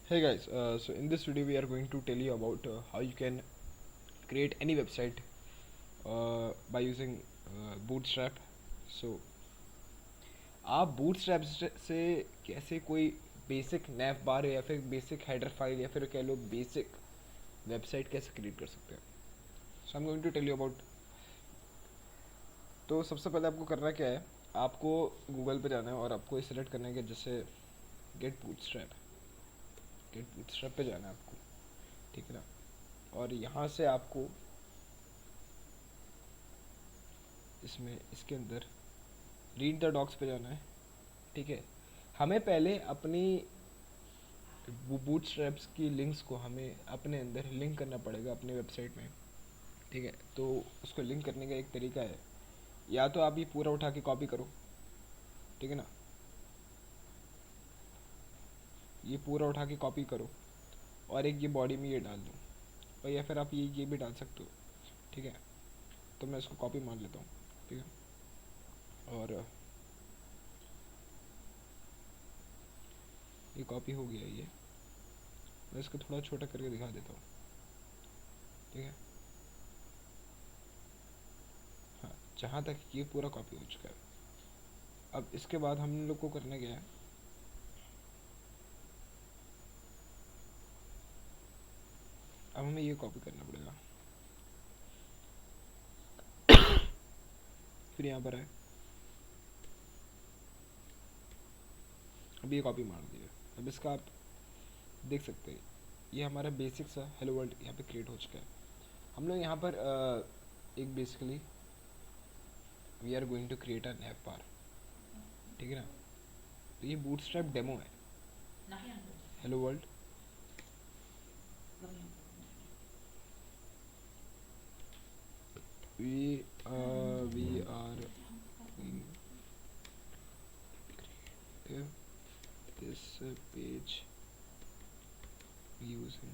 Hey guys, so in this video we are going to tell you about how you can create any website by using Bootstrap. So आप Bootstrap से कैसे कोई basic नैव बार या फिर basic header file या फिर कह लो बेसिक वेबसाइट कैसे क्रिएट कर सकते हैं. So I am going to tell you about. तो सबसे पहले आपको करना क्या है, आपको गूगल पे जाना है और आपको सिलेक्ट करना है कि जैसे गेट बूटस्ट्रैप पे जाना है आपको, ठीक है ना. और यहाँ से आपको इसमें इसके अंदर रीड द डॉक्स पे जाना है, ठीक है. हमें पहले अपनी बूटस्ट्रैप्स की लिंक्स को हमें अपने अंदर लिंक करना पड़ेगा अपने वेबसाइट में, ठीक है. तो उसको लिंक करने का एक तरीका है, या तो आप ये पूरा उठा के कॉपी करो, ठीक है ना. ये पूरा उठा के कॉपी करो और एक ये बॉडी में ये डाल दो, और या फिर आप ये भी डाल सकते हो, ठीक है. तो मैं इसको कॉपी मान लेता हूँ, ठीक है. और ये कॉपी हो गया. ये मैं इसको थोड़ा छोटा करके दिखा देता हूँ, ठीक है. हाँ, जहाँ तक ये पूरा कॉपी हो चुका है. अब इसके बाद हम लोग को करना क्या है, अब हमें ये कॉपी करना पड़ेगा. फिर यहाँ पर है, अब ये कॉपी मार दिया. अब इसका आप देख सकते हैं, ये हमारा बेसिक सा हेलो वर्ल्ड यहाँ पे क्रिएट हो चुका है. हम लोग यहाँ पर एक basically we are going to create a nav bar, ठीक है ना. तो ये बूटस्ट्रैप डेमो है, hello world. we are going to this page using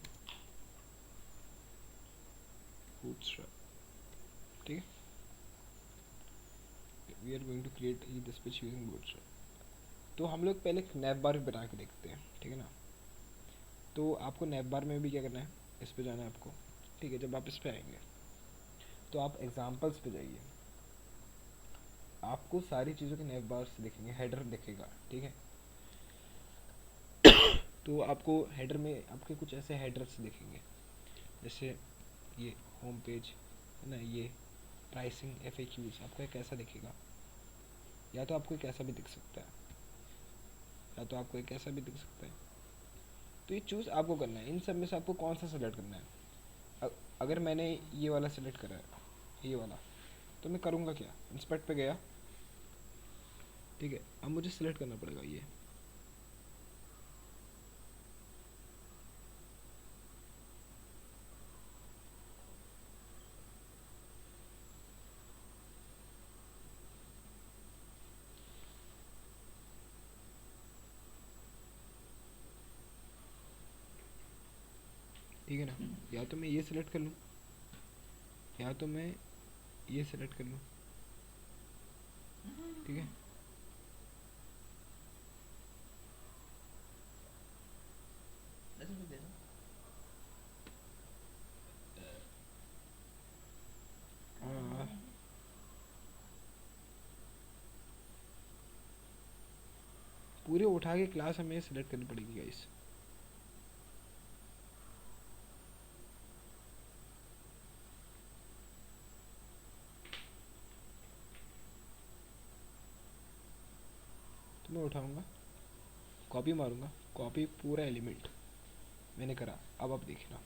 bootstrap, ठीक है. we are going to create this page using bootstrap. तो हम लोग पहले एक नैव बार बना के देखते हैं, ठीक है ना. तो आपको नैव बार में भी क्या करना है, इस पे जाना है आपको, ठीक है. जब आप इस पे आएंगे तो आप एग्जाम्पल्स पे जाइए, आपको सारी चीज़ों के नैव बार से दिखेंगे, हेडर दिखेगा, ठीक है. तो आपको हेडर में आपके कुछ ऐसे हेडर्स दिखेंगे, जैसे ये होम पेज है ना, ये प्राइसिंग FAQs, आपको एक ऐसा दिखेगा, या तो आपको एक ऐसा भी दिख सकता है, या तो आपको एक ऐसा भी दिख सकता है. तो ये चूज़ आपको करना है, इन सब में से आपको कौन सा सेलेक्ट करना है. अगर मैंने ये वाला सेलेक्ट करा है, ये वाला, तो मैं करूँगा क्या, इंस्पेक्ट पे गया, ठीक है. अब मुझे सेलेक्ट करना पड़ेगा ये, ठीक है ना. या तो मैं ये सिलेक्ट कर लूँ, या तो मैं ये सिलेक्ट कर लूँ, ठीक है. आ, पूरे उठा के क्लास हमें सिलेक्ट करनी पड़ेगी गाइस. तो मैं उठाऊँगा, कॉपी मारूंगा, कॉपी पूरा एलिमेंट मैंने करा. अब आप देखना,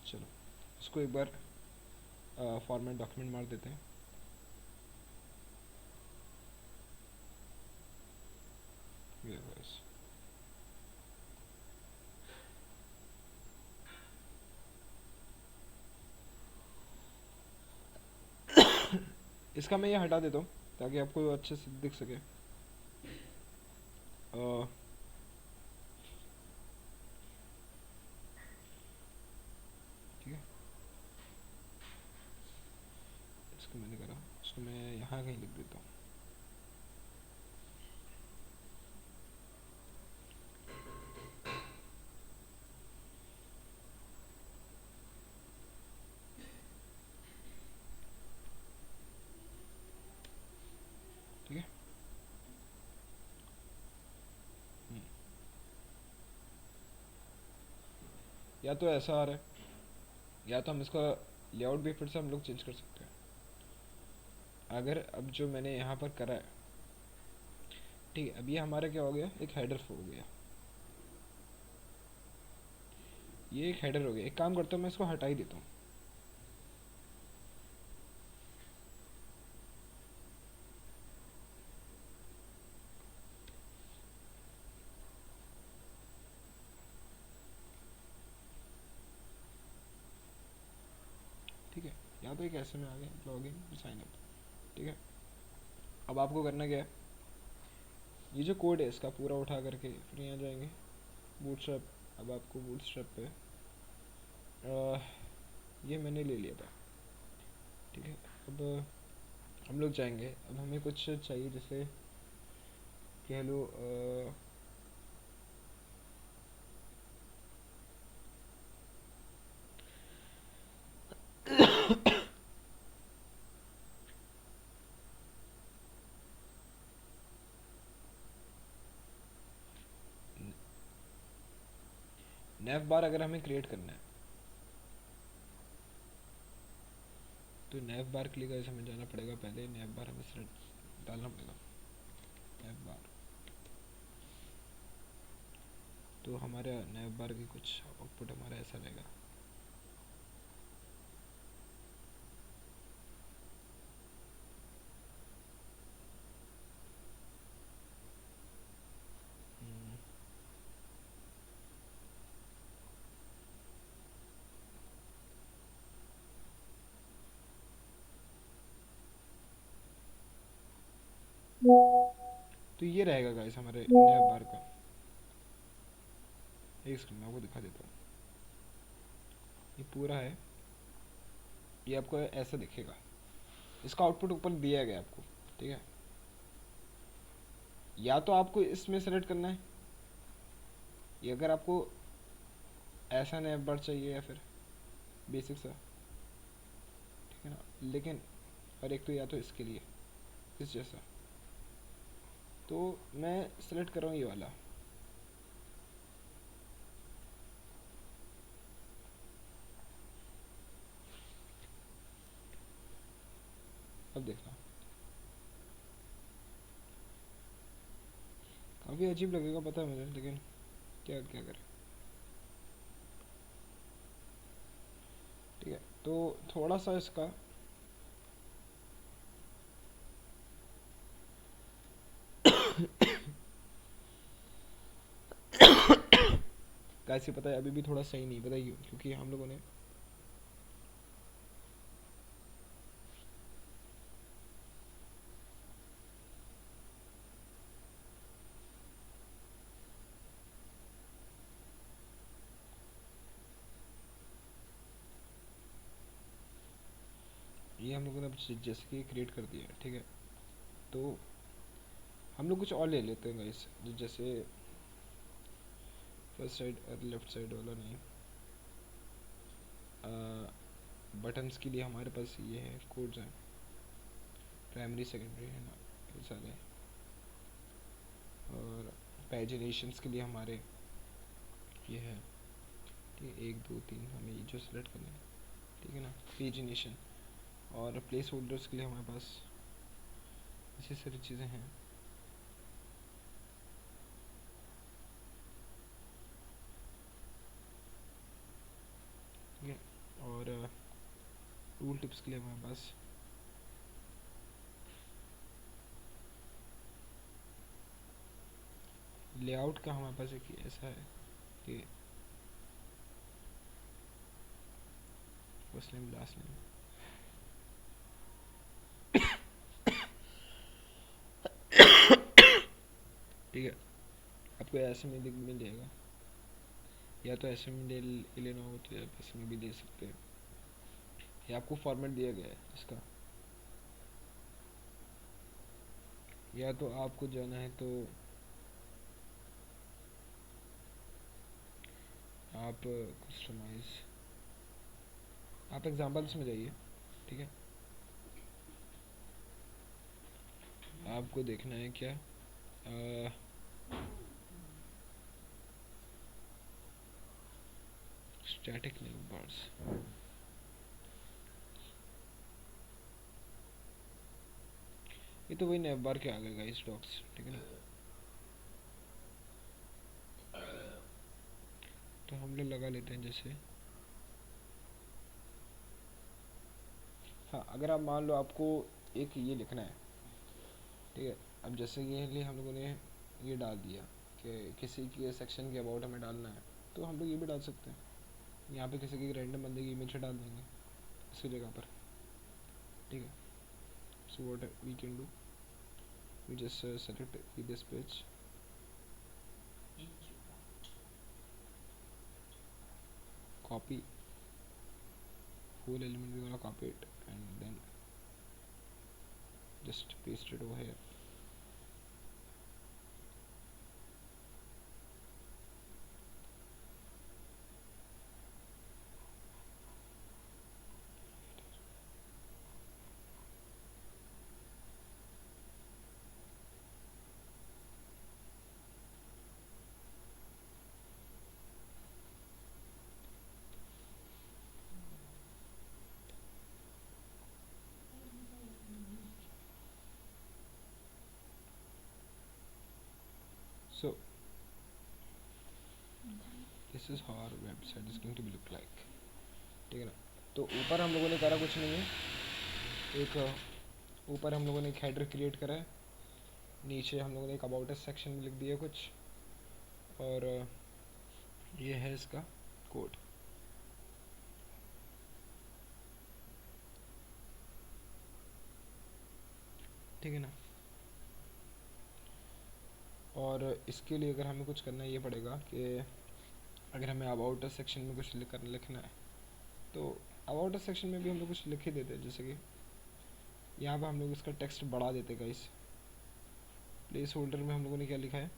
चलो इसको एक बार फॉर्मेट डॉक्यूमेंट मार देते हैं. ये बस. इसका मैं ये हटा देता हूँ ताकि आपको अच्छे से दिख सके. ठीक है, इसको मैंने करा, इसको मैं यहाँ कहीं लिख देता हूँ. या तो ऐसा आ रहा है, या तो हम इसका लेआउट भी फिर से हम लोग चेंज कर सकते हैं। अगर अब जो मैंने यहाँ पर करा है, ठीक है, अब ये हमारा क्या हो गया, एक हेडर हो गया, ये एक हेडर हो गया। एक काम करता हूँ, मैं इसको हटा ही देता हूँ। ठीक है, यहाँ तो एक ऐसे में आ गया लॉग इन साइन अप। ठीक है, अब आपको करना क्या है, ये जो कोड है इसका पूरा उठा करके फिर यहाँ जाएंगे बूटस्ट्रैप। अब आपको बूटस्ट्रैप पे ये मैंने ले लिया था। ठीक है, अब हम लोग जाएंगे, अब हमें कुछ चाहिए, जैसे कह लो नेव बार अगर हमें क्रिएट करना है तो नेव बार के लिए गाइस हमें जाना पड़ेगा, पहले नेव बार हमें सेलेक्ट डालना पड़ेगा, नेव बार। तो हमारा नेव बार की कुछ आउटपुट हमारा ऐसा रहेगा। तो ये रहेगा गाइस हमारे नेव बार का। एक सेकंड में आपको दिखा देता हूँ, ये पूरा है, ये आपको ऐसा दिखेगा, इसका आउटपुट ऊपर दिया गया आपको। ठीक है, या तो आपको इसमें सेलेक्ट करना है, ये अगर आपको ऐसा नेव बार चाहिए या फिर बेसिक सा, ठीक है ना, लेकिन और एक तो या तो इसके लिए इस जैसा, तो मैं सेलेक्ट कर रहा हूँ ये वाला। अब देखना काफ़ी अजीब लगेगा, पता है मुझे, लेकिन क्या क्या करें। ठीक है, तो थोड़ा सा इसका कैसे पता है अभी भी थोड़ा सही नहीं, बताइए क्योंकि हम लोगों ने ये हम लोगों ने अब जैसे कि क्रिएट कर दिया है। ठीक है, तो हम लोग कुछ और ले लेते हैं गाइस, जैसे फर्स्ट साइड और लेफ्ट साइड वाला नहीं, बटन्स के लिए हमारे पास ये है, कोड्स हैं, प्राइमरी सेकेंडरी है ना, ये सारे। और पैजिनेशंस के लिए हमारे ये है, ठीक है, 1 2 3 हमें ये जो सेलेक्ट करना है, ठीक है ना, पेजिनेशन। और प्लेस होल्डर्स के लिए हमारे पास ऐसी सारी चीज़ें हैं। ठीक है, और टूल टिप्स के लिए हमारे पास लेआउट का हमारे पास एक ऐसा है कि फर्स्ट नेम लास्ट नेम। ठीक है, आपको ऐसे में मिल जाएगा, या तो ऐसे में ले लेना हो तो आप ऐसे में भी ले सकते हैं, ये आपको फॉर्मेट दिया गया है इसका। या तो आपको जाना है तो आप कस्टमाइज, आप एग्जांपल्स में जाइए। ठीक है, आपको देखना है क्या, स्टैटिक नेम बार्स। ये तो वही नेम बार के आ गए गाइस डॉक्स, ठीक है ना। तो हम लोग लगा लेते हैं जैसे, हाँ अगर आप मान लो आपको एक ये लिखना है, ठीक है। अब जैसे ये लिए हम लोगों ने ये डाल दिया कि किसी के सेक्शन के अबाउट हमें डालना है, तो हम लोग ये भी डाल सकते हैं। यहाँ पे किसी की रैंडम बंदे की इमेज डाल देंगे इसकी जगह पर, ठीक है। So what we can do, we just select this page, copy whole element, we're gonna copy it and then just paste it over here. So this is how our website is going to be look like, ठीक है ना। तो ऊपर हम लोगों ने करा कुछ नहीं है, एक ऊपर हम लोगों ने एक हेडर क्रिएट करा है, नीचे हम लोगों ने एक अबाउट अस सेक्शन में लिख दिया कुछ, और ये है इसका कोड, ठीक है ना। और इसके लिए अगर हमें कुछ करना ये पड़ेगा कि अगर हमें अबाउट अस सेक्शन में कुछ लिखना है, तो अबाउट अस सेक्शन में भी हम लोग कुछ लिख ही देते हैं। जैसे कि यहाँ पे हम लोग इसका टेक्स्ट बढ़ा देते हैं गाइस। प्लेस होल्डर में हम लोगों ने क्या लिखा है,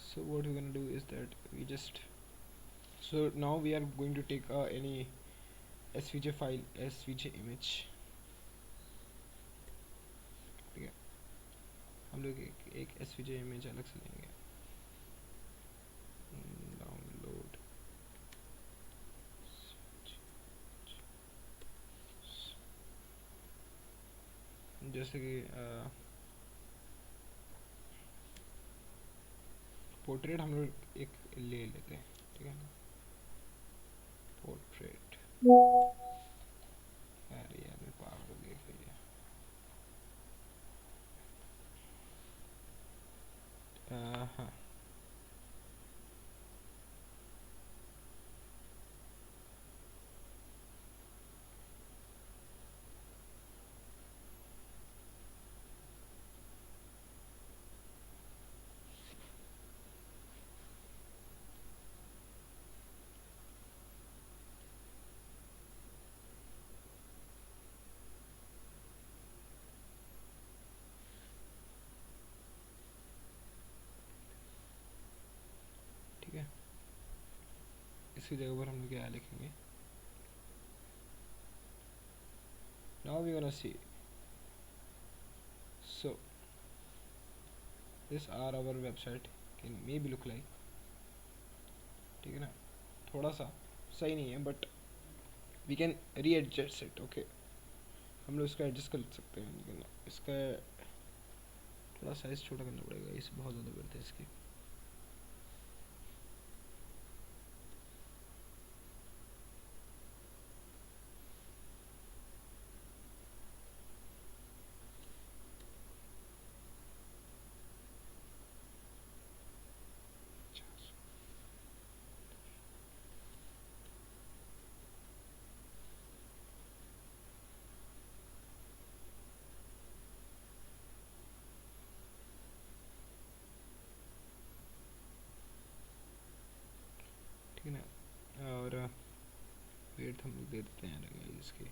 so what we're gonna do is that we just, so now we are going to take any svg file, svg image, ठीक है। हम लोग एक svg इमेज अलग से लेंगे, डाउनलोड, जैसे कि पोर्ट्रेट हम लोग एक ले लेते हैं, ठीक है ना। पोर्ट्रेट, अरे यार मैं पागल हो गया भैया। हाँ ठीक है। इसकी जगह पर हम लोग क्या लिखेंगे, now we gonna see, so this are our website can maybe look like, ठीक है ना। थोड़ा सा सही नहीं है but we can readjust it, okay. हम लोग इसका एडजस्ट कर सकते हैं, लेकिन इसका थोड़ा साइज़ छोटा करना पड़ेगा, इस बहुत ज़्यादा बढ़ते हैं इसकी। ठीक है ना। और वेट हम लोग दे देते हैं इसके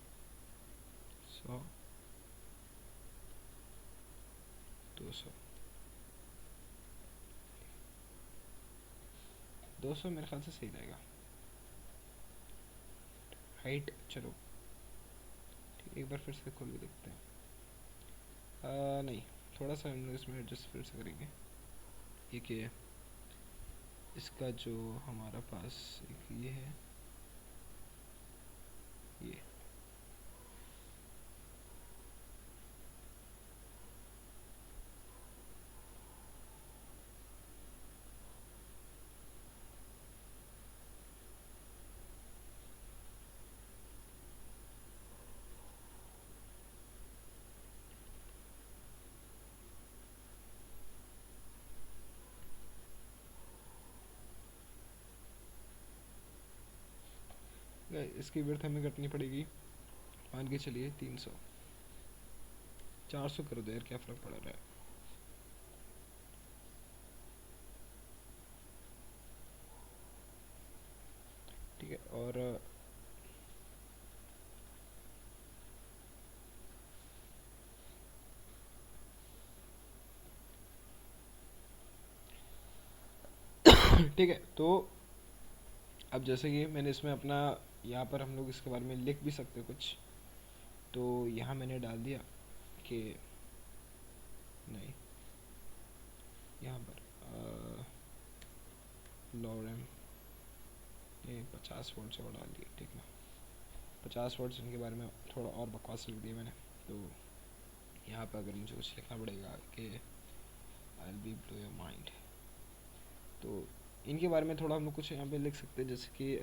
100 200 200 मेरे ख्याल से सही रहेगा। हाइट चलो ठीक, एक बार फिर से खोल के देखते हैं। नहीं, थोड़ा सा हम लोग इसमें एडजस्ट फिर से करेंगे। ये क्या है, इसका जो हमारा पास एक ये है, ये इसकी विड्थ हमें कटनी पड़ेगी, मान के चलिए 300। 400 कर दो यार, क्या फ़र्क पड़ रहा है। ठीक है, और ठीक है, तो अब जैसे कि मैंने इसमें अपना, यहाँ पर हम लोग इसके बारे में लिख भी सकते कुछ, तो यहाँ मैंने डाल दिया कि नहीं, यहाँ पर लॉरेम ये 50 वर्ड से और डाल दिया, ठीक है। 50 वर्ड्स इनके बारे में थोड़ा और बकवास लिख दिया मैंने। तो यहाँ पर अगर मुझे कुछ लिखना पड़ेगा कि I will be blow your mind, तो इनके बारे में थोड़ा हम लोग कुछ यहाँ पे लिख सकते हैं, जैसे कि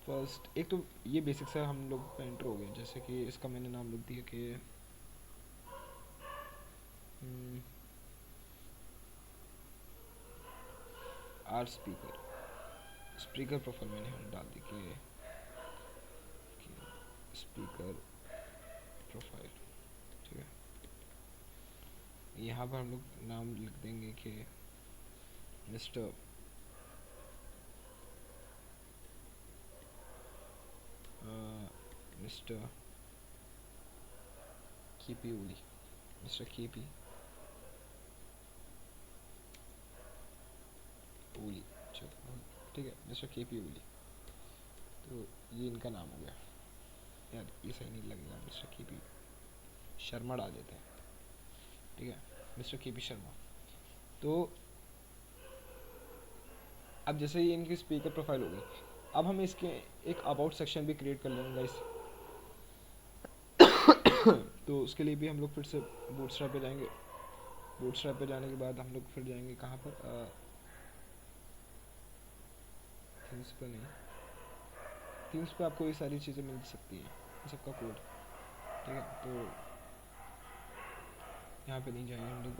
फर्स्ट एक तो ये बेसिक सा हम लोग का इंट्रो हो गया। जैसे कि इसका मैंने नाम लिख दिया कि आर स्पीकर, स्पीकर प्रोफाइल मैंने यहाँ डाल दी कि स्पीकर प्रोफाइल, ठीक है। यहाँ पर हम लोग नाम लिख देंगे कि मिस्टर मिस्टर केपी ओली, मिस्टर केपी ओली, चलो ठीक है, मिस्टर केपी ओली। तो ये इनका नाम हो गया। यार ये सही नहीं लगेगा, मिस्टर केपी शर्मा डाल देते हैं, ठीक है, मिस्टर केपी शर्मा। तो अब जैसे ये इनकी स्पीकर प्रोफाइल हो गई, अब हम इसके एक अबाउट सेक्शन भी क्रिएट कर लेंगे गाइस। तो उसके लिए भी हम लोग फिर से बूटस्ट्रैप पे जाएंगे। बूटस्ट्रैप पे जाने के बाद हम लोग फिर जाएंगे कहाँ पर, थीम्स पे नहीं, थीम्स पे आपको ये सारी चीज़ें मिल सकती हैं, सबका कोड, ठीक है। तो यहाँ पे नहीं जाएंगे हम लोग,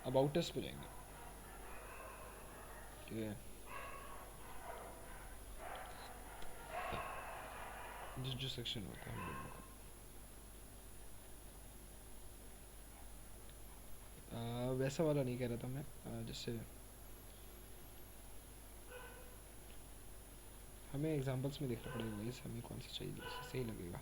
अबाउट अस पे जाएंगे, ठीक है। जो सेक्शन होता है हम लोगों का, वैसा वाला नहीं कह रहा था मैं, जैसे हमें एग्जांपल्स में देखना पड़ेगा इस हमें कौन सा चाहिए, सही लगेगा।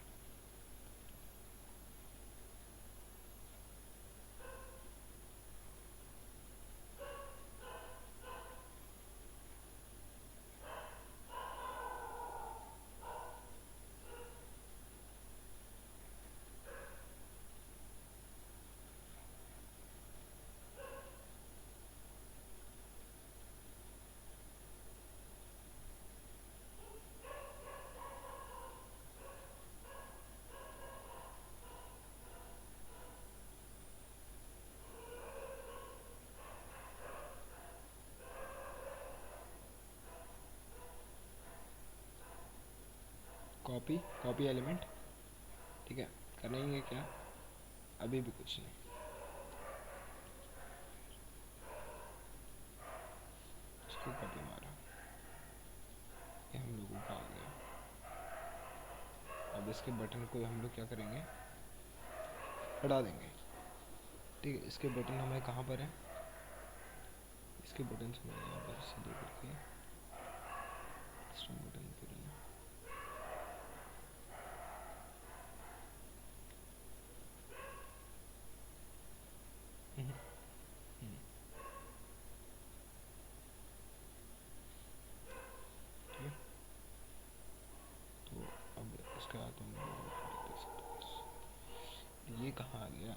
कॉपी, कॉपी एलिमेंट, ठीक है, करेंगे क्या, अभी भी कुछ नहीं, इसको कॉपी मारा, ये हम लोगों का आ गया। अब इसके बटन को हम लोग क्या करेंगे, हटा देंगे, ठीक है। इसके बटन हमें कहाँ पर है, इसके बटन्स में यहाँ पर से लेकर के बटन फिर तो अब इसका तो ये कहाँ आ गया?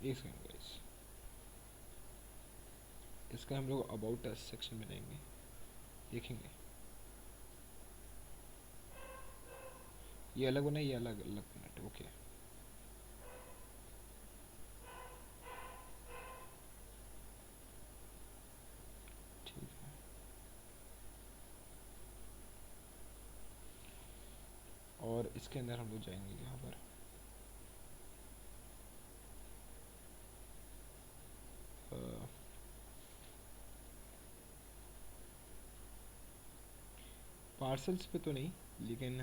एक सेकंड गाइस, इसका हम लोग अबाउट अस सेक्शन बनाएंगे, देखेंगे। ये अलग बना, ये अलग अलग बना, ओके। ठीक है, और इसके अंदर हम लोग जाएंगे यहाँ पर पार्सल्स पे तो नहीं, लेकिन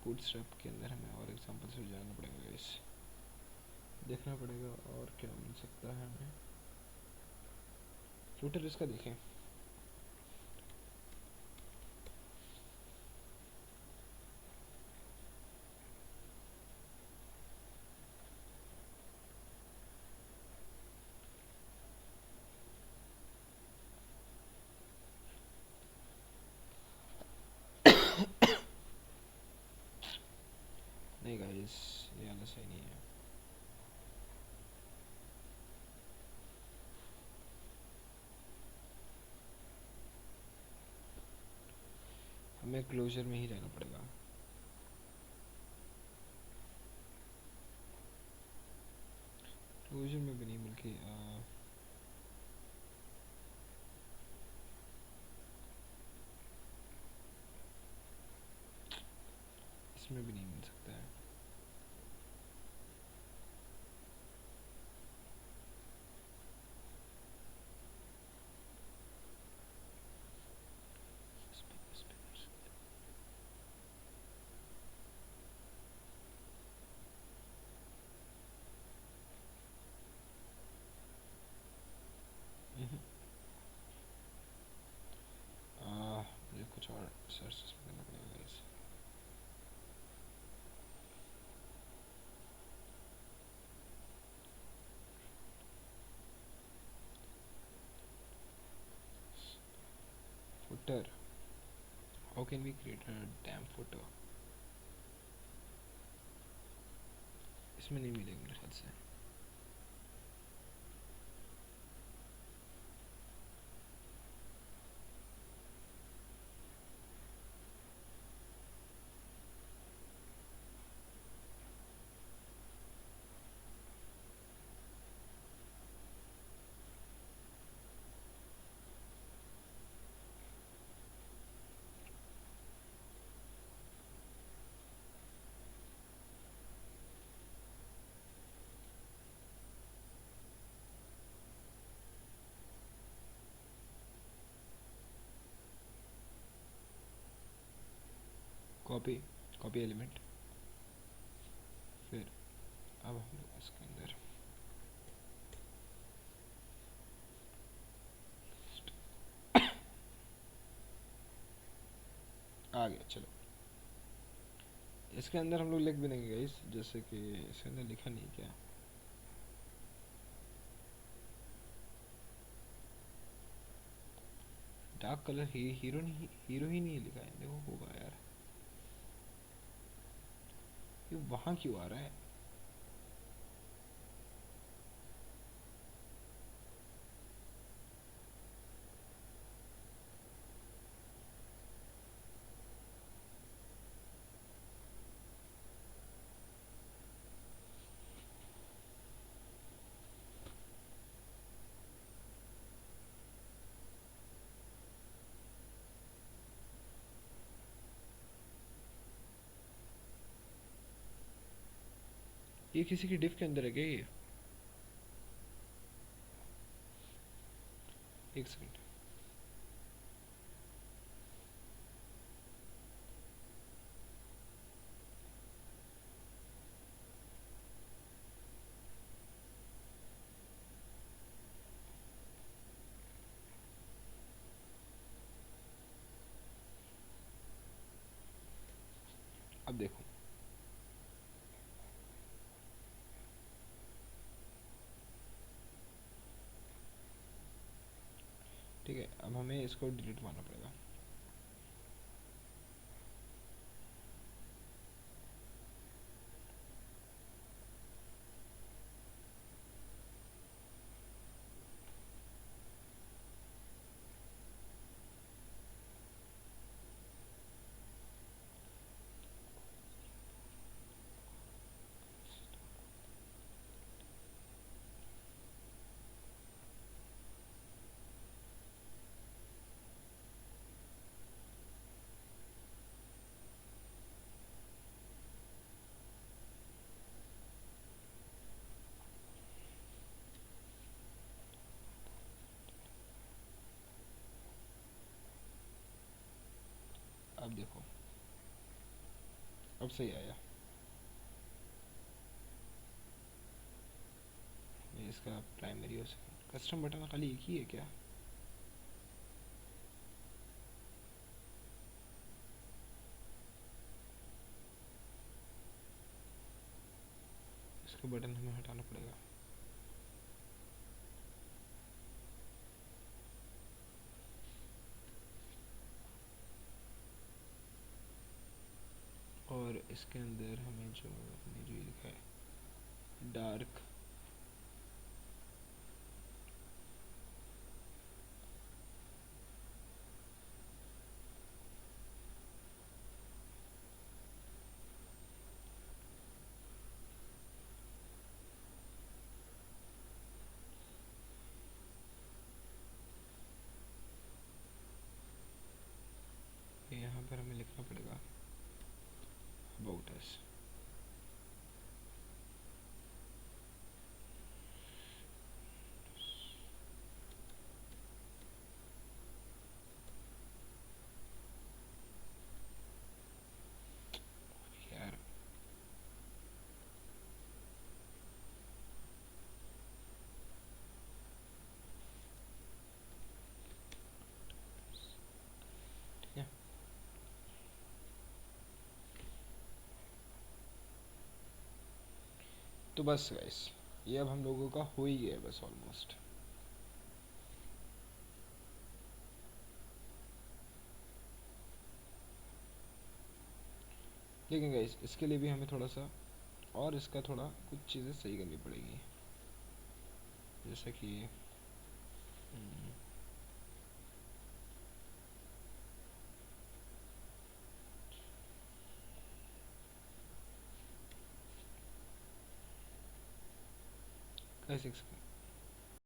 बूटस्ट्रैप के अंदर हमें और एग्जांपल से जाना पड़ेगा गाइस, देखना पड़ेगा और क्या मिल सकता है हमें। फ्लूटर इसका देखें, नहीं गाइस ये वाला सही नहीं है। हमें क्लोजर में ही रहना पड़ेगा। क्लोजर में भी नहीं, बल्कि इसमें भी नहीं मिल सकता है। मुझे कुछ और सर्च करना पड़ेगा guys. footer, how can we create a damn footer? इसमें नहीं मिलेगा मेरे ख्याल से। कॉपी, कॉपी एलिमेंट, फिर अब हम लोग इसके अंदर आ गया। चलो इसके अंदर हम लोग लिख भी देंगे गाइस, जैसे कि इसके अंदर लिखा नहीं क्या, डार्क कलर हीरो नहीं, हीरो ही नहीं लिखा है। देखो होगा यार, ये वहाँ क्यों आ रहा है? ये किसी की डिफ के अंदर है क्या ये? एक सेकंड। अब देखो, ठीक है, अब हमें इसको डिलीट मारना पड़ेगा। अब देखो, अब सही आया। ये इसका प्राइमरी और सेकंड कस्टम बटन खाली एक ही है क्या? इसका बटन हमें हटाना पड़ेगा। और इसके अंदर हमें जो अपनी जो लिखा है डार्क, यहाँ पर हमें लिखना पड़ेगा अबाउट अस। यार ठीक है, तो बस गाइस, ये अब हम लोगों का हो ही गया बस ऑलमोस्ट। लेकिन गाइस इसके लिए भी हमें थोड़ा सा और इसका थोड़ा कुछ चीज़ें सही करनी पड़ेगी, जैसे कि गाइस एक सेकंड,